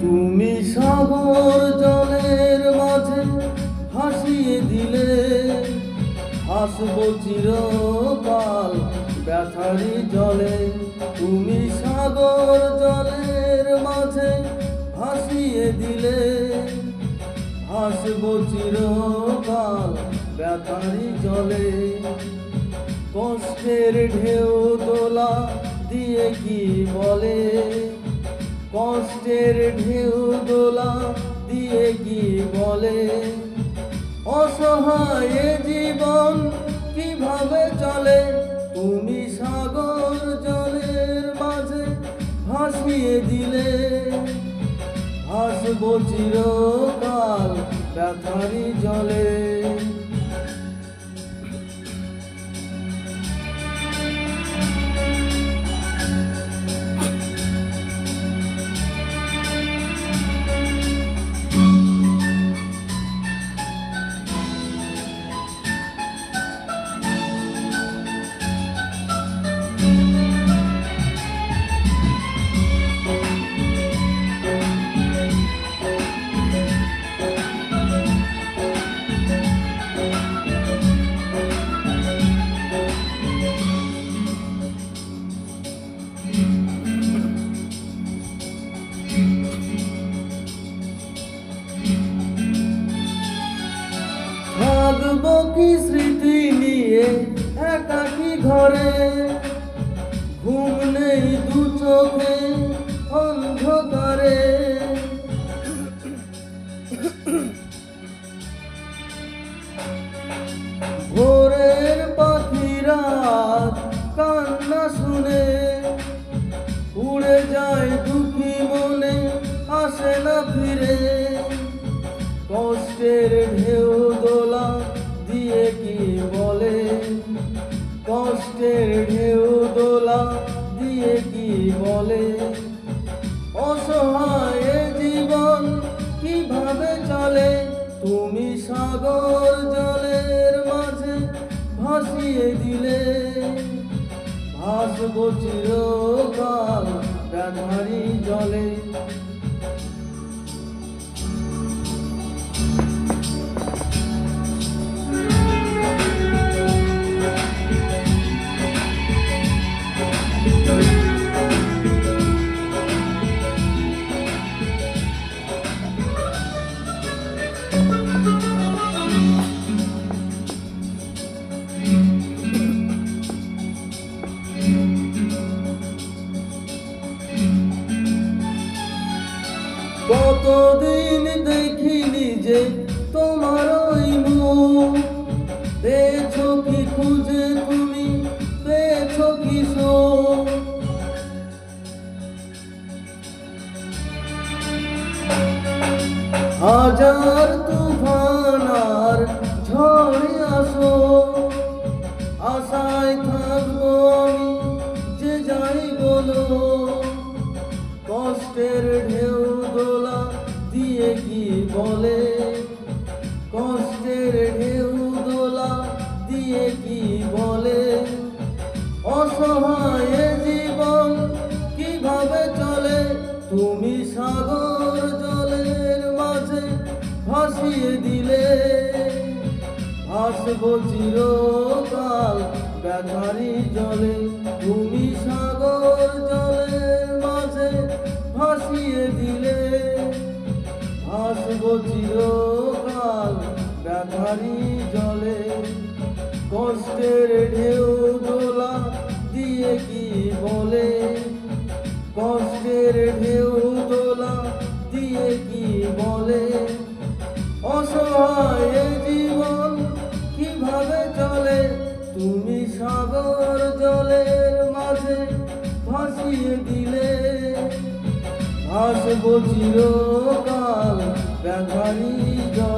তুমি সাগর জলের মাঝে ভাসিয়ে দিলে, হাসবো চিরকাল ব্যথারি জলে। তুমি সাগর জলের মাঝে ভাসিয়ে দিলে, হাসবো চিরকাল ব্যথারি জলে। কষ্টের ঢেউ তোলা দিয়ে কি বলে, কষ্টের ঢেউ দোলা দিয়ে কি বলে, অসহায় জীবন কিভাবে চলে। তুমি সাগর জলের মাঝে ভাসিয়ে দিলে, হাসবো চিরকাল ব্যথারি জলে। থাকবো কি স্মৃতি নিয়ে একাকী ঘরে, ঘুম নেই দু চোখে অন্ধকারে। ভোরের পাখিরা কান্না শুনে উড়ে যায় দুঃখী মনে, আসে না ফিরে। কষ্টের ঢেউ দোলা দিয়ে কি বলে, কষ্টের ঢেউ দোলা দিয়ে কি বলে, অসহায় জীবন কিভাবে চলে। তুমি সাগর জলের মাঝে ভাসিয়ে দিলে, ভাসবো চিরকাল ব্যথারি জলে। কতদিন দেখিনি যে তোমার ওই মুখ, পেয়েছো কি খুঁজে তুমি, পেয়েছো কি সুখ। হাজার তুফান আর ঝড়ে আসো, আশায় থাকবো আমি যে যাই বলো। কষ্টের ঢেউ দোলা দিয়ে কি বলে, কষ্টের ঢেউ দোলা দিয়ে কি বলে, অসহায় জীবন কিভাবে চলে। তুমি সাগর জলের মাঝে ভাসিয়ে দিলে, ভাসবো চিরকাল ব্যথারি জলে। তুমি সাগর জলের মাঝে ভাসিয়ে দিলে, ভাসবো চিরকাল ব্যথারি জলে। কষ্টের ঢেউ দোলা দিয়ে কি বলে, কষ্টের ঢেউ দোলা দিয়ে কি বলে, অসহায় জীবন কিভাবে চলে। সাগর জলের মাঝে ভাসিয়ে দিলে ভাসব চিরকাল ব্যথারি জল